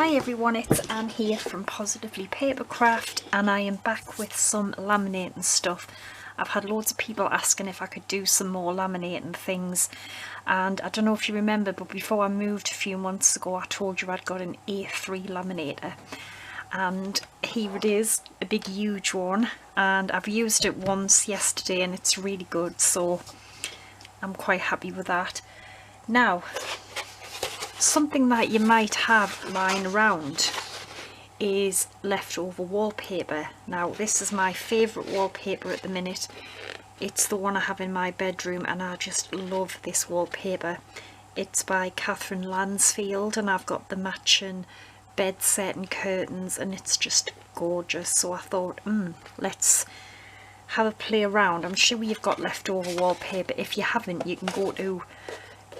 Hi everyone, it's Anne here from Positively Papercraft, and I am back with some laminating stuff. I've had loads of people asking if I could do some more laminating things, and I don't know if you remember, but before I moved a few months ago I told you I'd got an A3 laminator, and here it is, a big huge one, and I've used it once yesterday and it's really good, so I'm quite happy with that. Now, something that you might have lying around is leftover wallpaper. Now this is my favourite wallpaper at the minute. It's the one I have in my bedroom and I just love this wallpaper. It's by Catherine Lansfield and I've got the matching bed set and curtains and it's just gorgeous. So I thought, let's have a play around. I'm sure you've got leftover wallpaper. If you haven't, you can go to,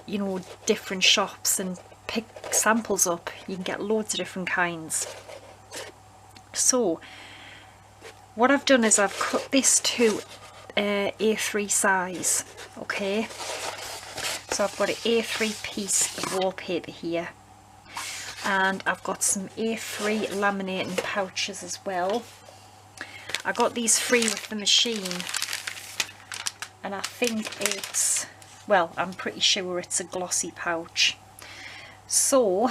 you know, different shops and pick samples up. You can get loads of different kinds. So what I've done is I've cut this to A3 size. Okay, so I've got an A3 piece of wallpaper here, and I've got some A3 laminating pouches as well. I got these free with the machine, and I think it's, well, I'm pretty sure it's a glossy pouch. So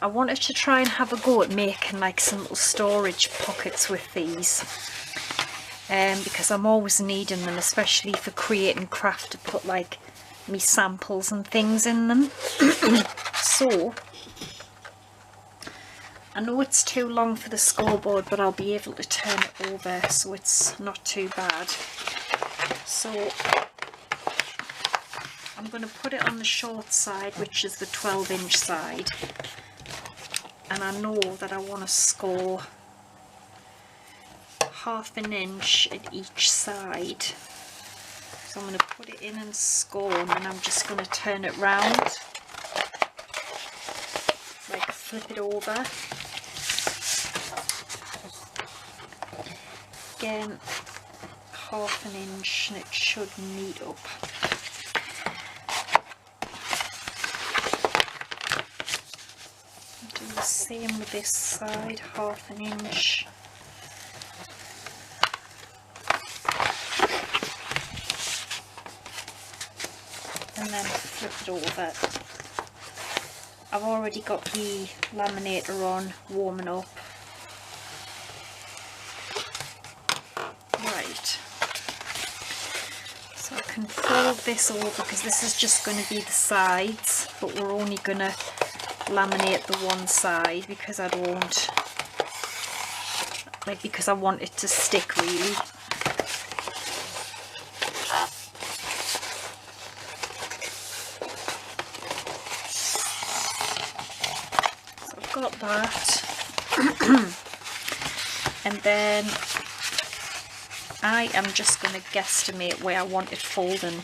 I wanted to try and have a go at making like some little storage pockets with these, because I'm always needing them, especially for creating craft, to put like me samples and things in them. So I know it's too long for the scoreboard, but I'll be able to turn it over so it's not too bad. So I'm going to put it on the short side, which is the 12-inch side, and I know that I want to score ½ an inch at each side. So I'm going to put it in and score, and then I'm just going to turn it round, like flip it over. Again, ½ an inch, and it should meet up. Do the same with this side, ½ an inch. And then flip it over. I've already got the laminator on, warming up. Right. So I can fold this over because this is just going to be the sides, but we're only going to laminate the one side because I don't like, because I want it to stick really. So I've got that. And then I am just going to guesstimate where I want it folding,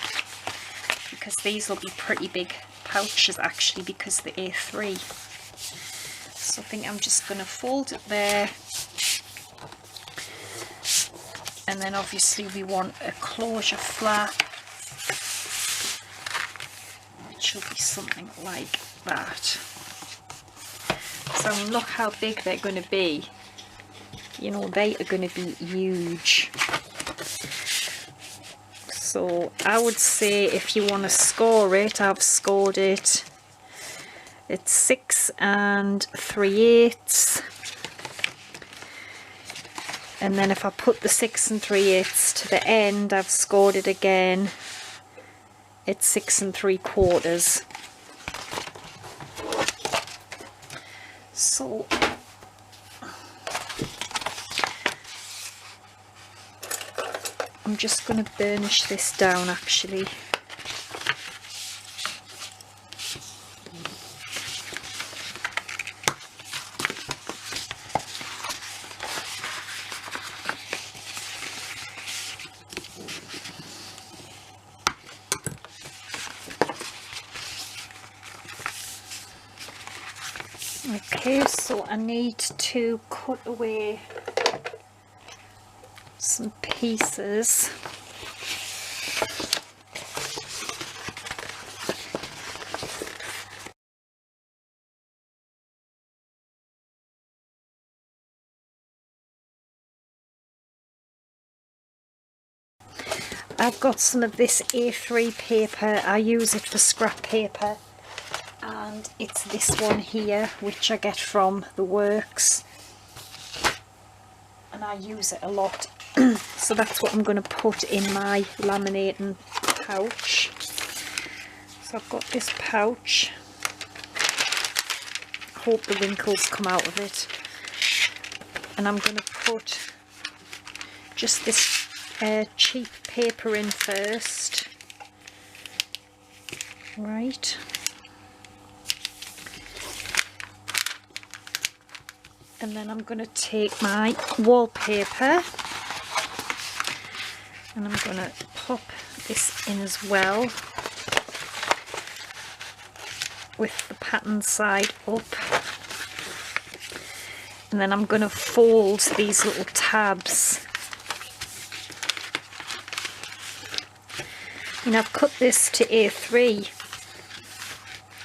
because these will be pretty big pouches actually because the A3. So I think I'm just going to fold it there, and then obviously we want a closure flap, which will be something like that. So I mean, look how big they're going to be. You know, they are going to be huge. So I would say if you want to score it, I've scored it. It's 6 3/8. And then if I put the 6 3/8 to the end, I've scored it again. It's 6 3/4. So I'm just going to burnish this down actually. Okay, so I need to cut away some pieces. I've got some of this A3 paper. I use it for scrap paper, and it's this one here which I get from the works, and I use it a lot. So that's what I'm going to put in my laminating pouch. So I've got this pouch. I hope the wrinkles come out of it. And I'm going to put just this cheap paper in first. Right. And then I'm going to take my wallpaper and I'm going to pop this in as well with the pattern side up. And then I'm going to fold these little tabs. And I've cut this to A3,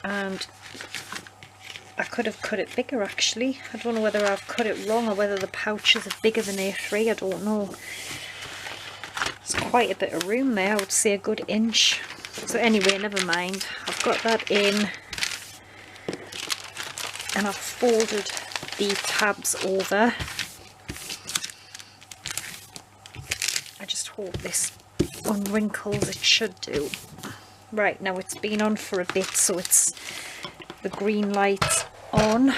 and I could have cut it bigger actually. I don't know whether I've cut it wrong or whether the pouches are bigger than A3, I don't know. There's quite a bit of room there, I would say a good inch. So anyway, never mind. I've got that in, and I've folded the tabs over. I just hope this unwrinkles, it should do. Right, now it's been on for a bit, so it's the green light on.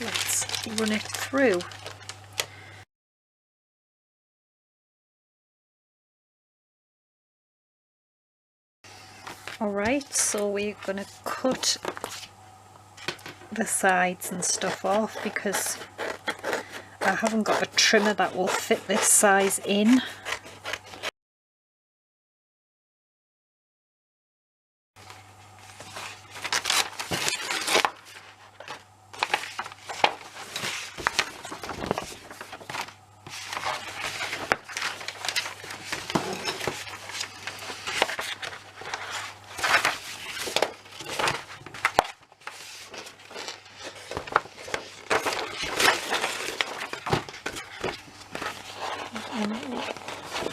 Let's run it through. Alright, so we're going to cut the sides and stuff off because I haven't got a trimmer that will fit this size in.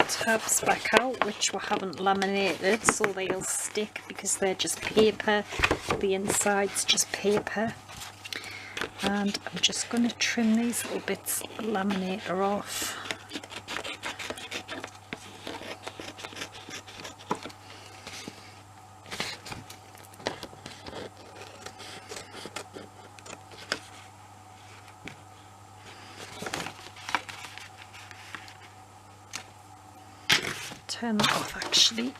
Tabs back out, which we haven't laminated, so they'll stick because they're just paper. The inside's just paper. And I'm just going to trim these little bits of laminator off. Turn that off actually.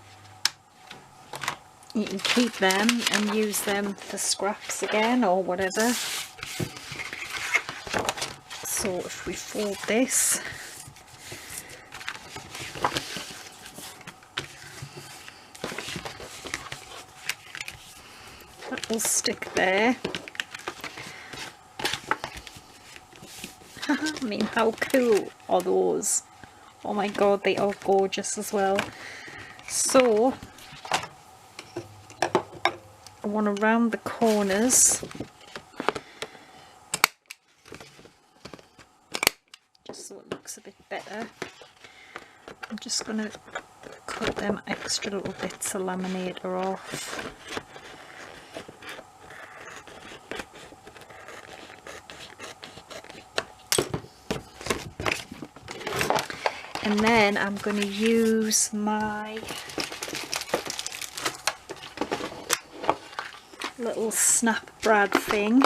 You can keep them and use them for scraps again or whatever. So if we fold this, that will stick there. I mean, how cool are those? Oh my god, they are gorgeous as well. So I want to round the corners just so it looks a bit better. I'm just going to cut them extra little bits of laminator off. And then I'm going to use my little snap brad thing.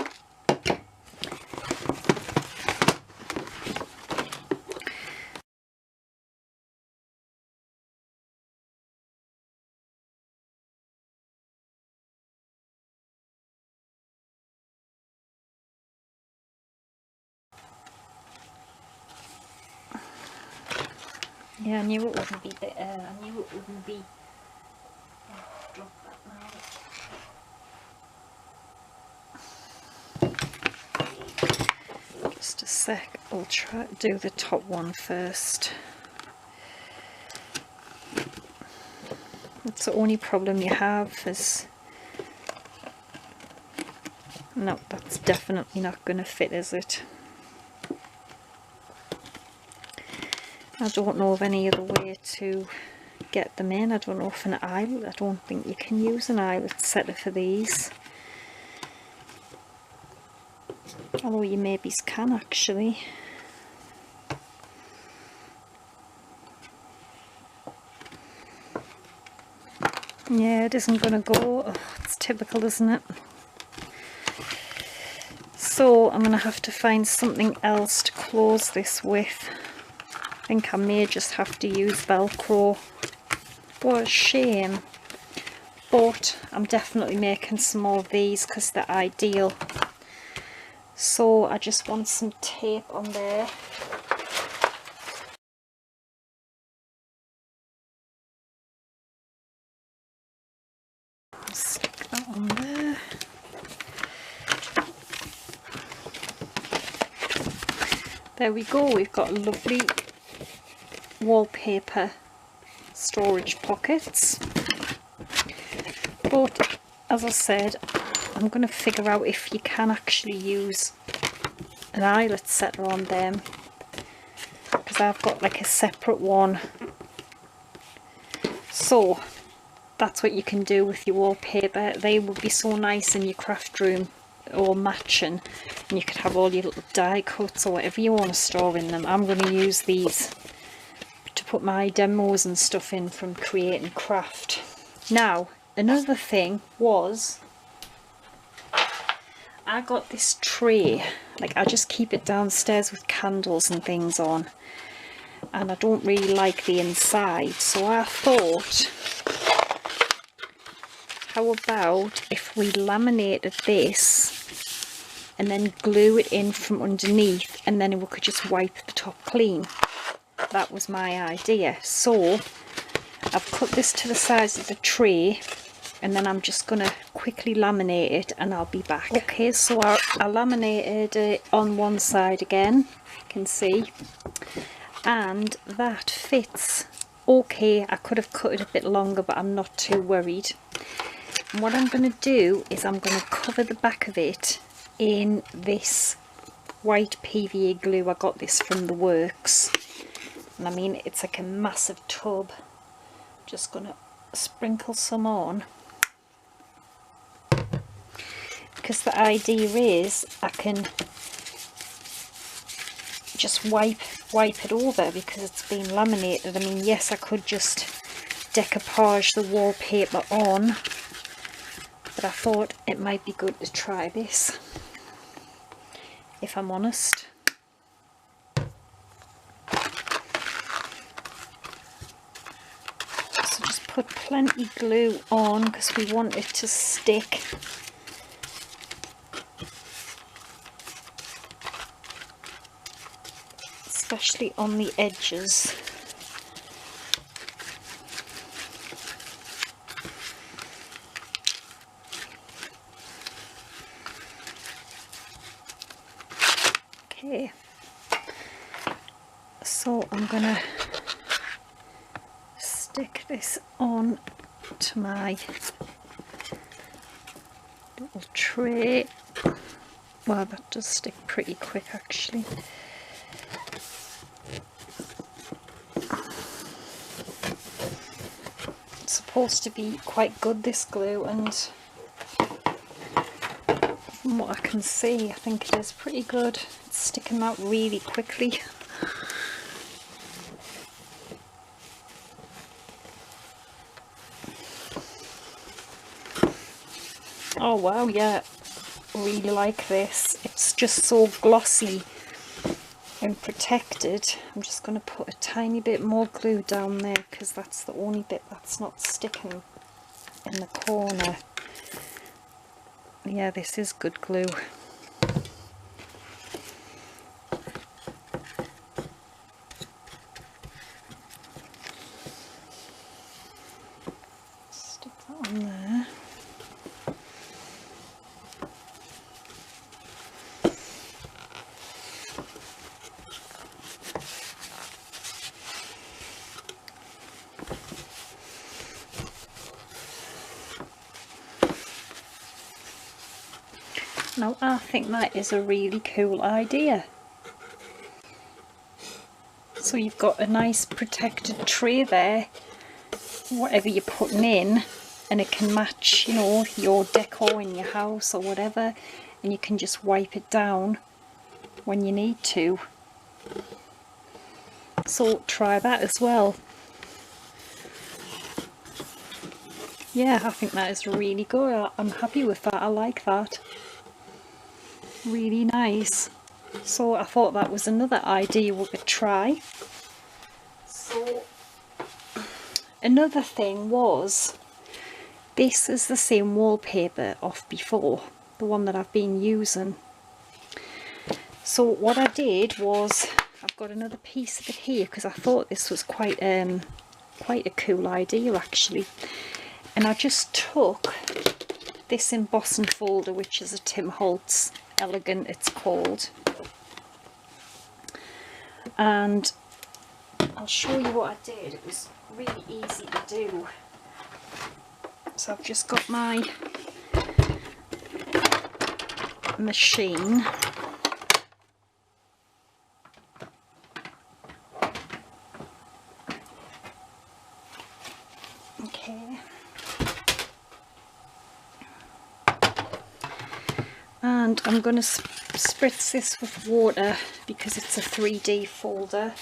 Yeah, I knew it wouldn't be bitter. I knew it wouldn't be. Oh, drop that now. Just a sec. I'll try to do the top one first. That's the only problem you have is. No, that's definitely not going to fit, is it? I don't know of any other way to get them in. I don't know if an eyelet, I don't think you can use an eyelet setter for these. Although you maybe can actually. Yeah, it isn't going to go. Oh, it's typical, isn't it? So I'm going to have to find something else to close this with. I think I may just have to use Velcro. What a shame. But I'm definitely making some more of these because they're ideal. So I just want some tape on there. Stick that on there. There we go, we've got lovely wallpaper storage pockets. But as I said, I'm going to figure out if you can actually use an eyelet setter on them, because I've got like a separate one. So that's what you can do with your wallpaper. They would be so nice in your craft room, all matching, and you could have all your little die cuts or whatever you want to store in them. I'm going to use these to put my demos and stuff in from Create and Craft. Now another thing was, I got this tray, like I just keep it downstairs with candles and things on, and I don't really like the inside, so I thought, how about if we laminated this and then glue it in from underneath, and then we could just wipe the top clean. That was my idea. So I've cut this to the size of the tray, and then I'm just going to quickly laminate it and I'll be back. Okay, so I laminated it on one side again, you can see, and that fits okay. I could have cut it a bit longer, but I'm not too worried. And what I'm going to do is I'm going to cover the back of it in this white PVA glue. I got this from the works, and I mean, it's like a massive tub. Just going to sprinkle some on, because the idea is I can just wipe it over because it's been laminated. I mean, yes, I could just decoupage the wallpaper on, but I thought it might be good to try this, if I'm honest. So just put plenty glue on because we want it to stick. Especially on the edges. Okay, so I'm gonna stick this on to my little tray. Wow, that does stick pretty quick actually. It's supposed to be quite good, this glue, and from what I can see, I think it is pretty good. It's sticking out really quickly. Oh wow, yeah, really like this. It's just so glossy and protected. I'm just going to put a tiny bit more glue down there because that's the only bit that's not sticking in the corner. Yeah, this is good glue. Stick that on there. Now I think that is a really cool idea. So you've got a nice protected tray there, whatever you're putting in, and it can match, you know, your decor in your house or whatever, and you can just wipe it down when you need to. So try that as well. Yeah, I think that is really good. I'm happy with that. I like that. Really nice. So I thought that was another idea we could try. So another thing was, this is the same wallpaper off before, the one that I've been using. So what I did was, I've got another piece of it here because I thought this was quite a cool idea actually. And I just took this embossing folder, which is a Tim Holtz Elegant it's called, and I'll show you what I did. It was really easy to do. So I've just got my machine. Okay. And I'm going to spritz this with water because it's a 3D folder.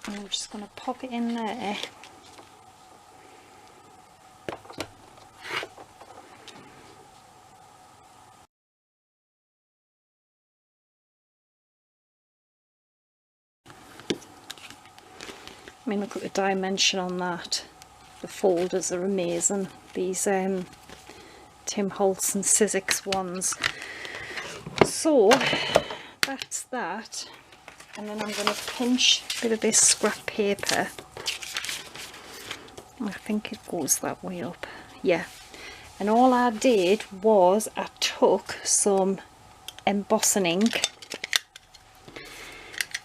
And I'm just going to pop it in there. I mean, look at the dimension on that. The folders are amazing. These Tim Holtz and Sizzix ones. So that's that. And then I'm going to pinch a bit of this scrap paper. I think it goes that way up. Yeah. And all I did was I took some embossing ink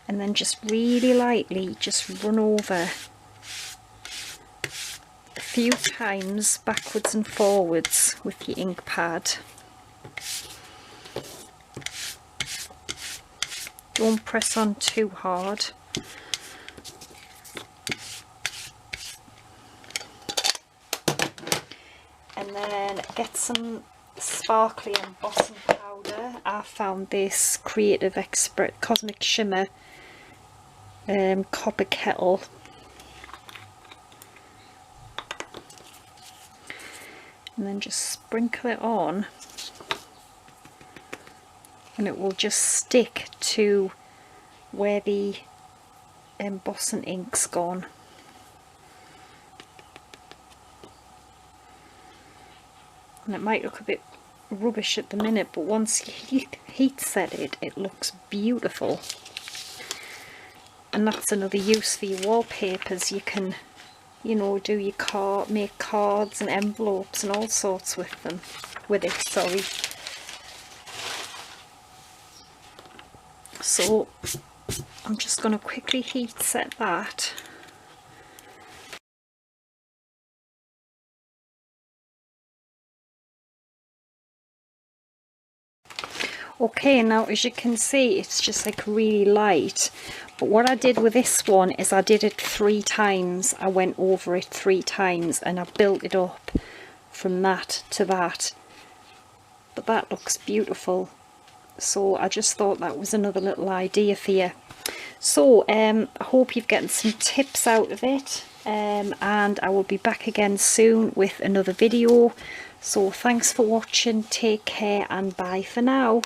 and then really lightly run over a few times backwards and forwards with your ink pad. Don't press on too hard. And then get some sparkly embossing powder. I found this Creative Expert Cosmic Shimmer copper kettle. And then just sprinkle it on, and it will just stick to where the embossing ink's gone. And it might look a bit rubbish at the minute, but once you heat set it, it looks beautiful. And that's another use for your wallpapers. You can, you know, do your make cards and envelopes and all sorts with them, with it, sorry. So I'm just going to quickly heat set that. Okay, now as you can see, it's just like really light. But what I did with this one is I did it 3 times. I went over it 3 times and I built it up from that to that. But that looks beautiful. So I just thought that was another little idea for you. So I hope you've gotten some tips out of it. And I will be back again soon with another video. So thanks for watching. Take care and bye for now.